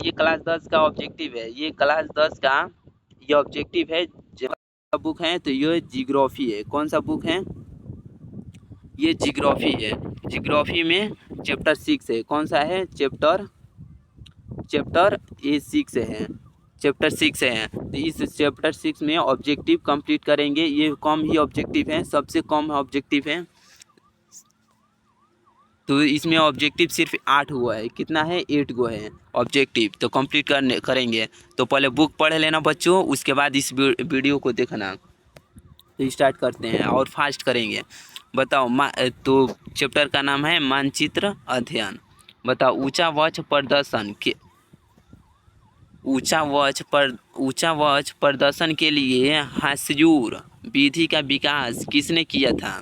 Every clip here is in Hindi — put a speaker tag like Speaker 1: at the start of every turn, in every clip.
Speaker 1: ये क्लास 10 का ऑब्जेक्टिव है, ये क्लास 10 का ये ऑब्जेक्टिव है। बुक है तो ये जियोग्राफी है। कौन सा बुक है? ये जियोग्राफी है। जियोग्राफी में चैप्टर 6 है। कौन सा है? चैप्टर ए 6 है। चैप्टर 6 है। तो इस चैप्टर 6 में ऑब्जेक्टिव कंप्लीट करेंगे। ये कम ही ऑब्जेक्टिव है, सबसे कम ऑब्जेक्टिव है। तो इसमें ऑब्जेक्टिव सिर्फ 8 हुआ है। कितना है? 8 गो है ऑब्जेक्टिव। तो कंप्लीट करेंगे। तो पहले बुक पढ़ लेना बच्चों, उसके बाद इस वीडियो को देखना। तो स्टार्ट करते हैं और फास्ट करेंगे। बताओ तो चैप्टर का नाम है मानचित्र अध्ययन। बताओ ऊंचा वक्ष प्रदर्शन के ऊंचा वक्ष प्रदर्शन के लिए हास्यूर विधि का विकास किसने किया था?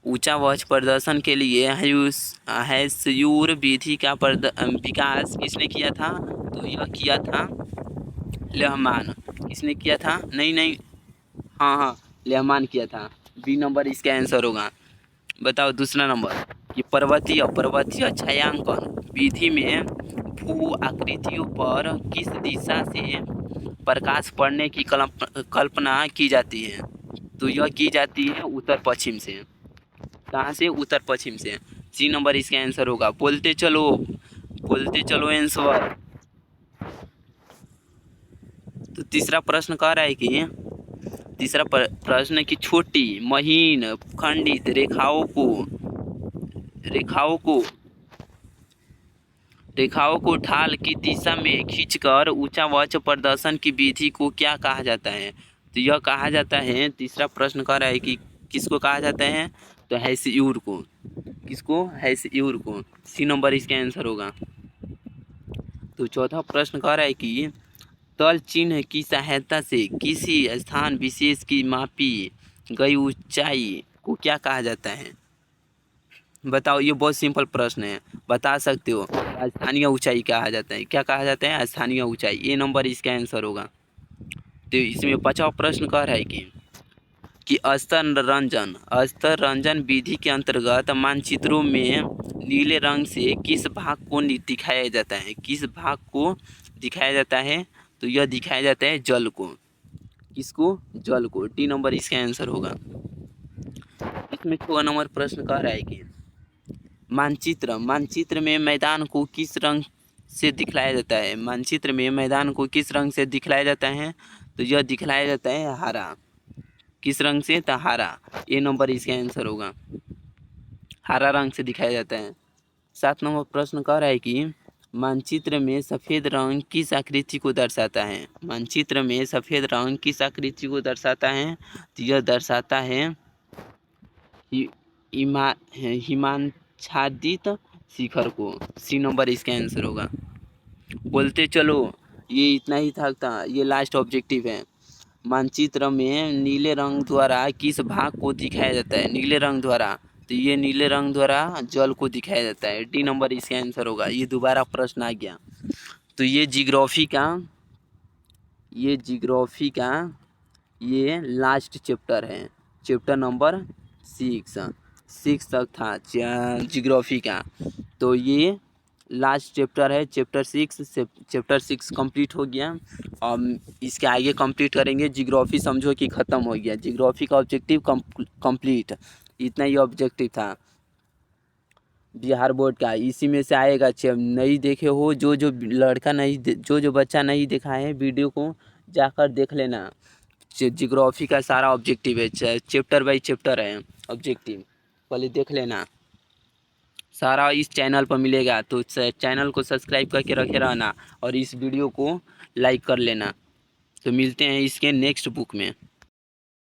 Speaker 1: ऊंचा वक्ष प्रदर्शन के लिए हास्यूर विधि का विकास किसने किया था? तो यह किया था लेहमान। किसने किया था? नहीं, हाँ, लेहमान किया था। बी नंबर इसका आंसर होगा। बताओ दूसरा नंबर कि पर्वतीय छायांकन विधि में भू आकृतियों पर किस दिशा से प्रकाश पड़ने की कल्पना की जाती है? तो यह की जाती है उत्तर पश्चिम से। कहाँ से? उत्तर पश्चिम से। सी नंबर इसका आंसर होगा। बोलते चलो आंसर। तो तीसरा प्रश्न कह रहा है कि तीसरा प्रश्न की छोटी महीन खंडित रेखाओं को ढाल की दिशा में खींचकर ऊंचा वक्ष प्रदर्शन की विधि को क्या कहा जाता है? तो यह कहा जाता है, तीसरा प्रश्न कह रहा है कि किसको कहा जाता है? तो हास्यूर को। किसको? हास्यूर को। सी नंबर इसका आंसर होगा। तो चौथा प्रश्न कह रहा है कि तल चिन्ह की सहायता से किसी स्थान विशेष की मापी गई ऊंचाई को क्या कहा जाता है? बताओ, ये बहुत सिंपल प्रश्न है, बता सकते हो। स्थानीय ऊंचाई कहा जाता है। क्या कहा जाता है? स्थानीय ऊंचाई। ए नंबर इसका आंसर होगा। तो इसमें 5वां प्रश्न कह रहा है कि स्तर रंजन विधि के अंतर्गत मानचित्रों में नीले रंग से किस भाग को दिखाया जाता है? किस भाग को दिखाया जाता है? तो यह दिखाया जाता है जल को। किसको? जल को। डी नंबर इसका आंसर होगा। इसमें 6वां नंबर प्रश्न कह रहा है कि मानचित्र में मैदान को किस रंग से दिखलाया जाता है? मानचित्र में मैदान को किस रंग से दिखलाया जाता है? तो यह दिखलाया जाता है हरा। किस रंग से? तो हरा। ए नंबर इसका आंसर होगा। हरा रंग से दिखाया जाता है। 7 नंबर प्रश्न कह रहा है कि मानचित्र में सफ़ेद रंग किस आकृति को दर्शाता है? मानचित्र में सफ़ेद रंग किस आकृति को दर्शाता है? तो यह दर्शाता है हिमाच्छादित शिखर को। सी नंबर इसका आंसर होगा। बोलते चलो, ये इतना ही था। ये लास्ट ऑब्जेक्टिव है। मानचित्र में नीले रंग द्वारा किस भाग को दिखाया जाता है? नीले रंग द्वारा। तो ये नीले रंग द्वारा जल को दिखाया जाता है। डी नंबर इसका आंसर होगा। ये दोबारा प्रश्न आ गया। तो ये जियोग्राफी का ये लास्ट चैप्टर है। चैप्टर नंबर 6 तक था जियोग्राफी का। तो ये लास्ट चैप्टर है। चैप्टर 6 कंप्लीट हो गया। और इसके आगे कंप्लीट करेंगे। जियोग्राफी समझो कि ख़त्म हो गया। जियोग्राफी का ऑब्जेक्टिव कंप्लीट। इतना ही ऑब्जेक्टिव था बिहार बोर्ड का। इसी में से आएगा। नहीं देखे हो, जो लड़का नहीं, जो बच्चा नहीं देखा है, वीडियो को जाकर देख लेना। जियोग्राफी का सारा ऑब्जेक्टिव है। चैप्टर बाई चैप्टर है ऑब्जेक्टिव, पहले देख लेना। सारा इस चैनल पर मिलेगा। तो चैनल को सब्सक्राइब करके रखे रहना और इस वीडियो को लाइक कर लेना। तो मिलते हैं इसके नेक्स्ट बुक में।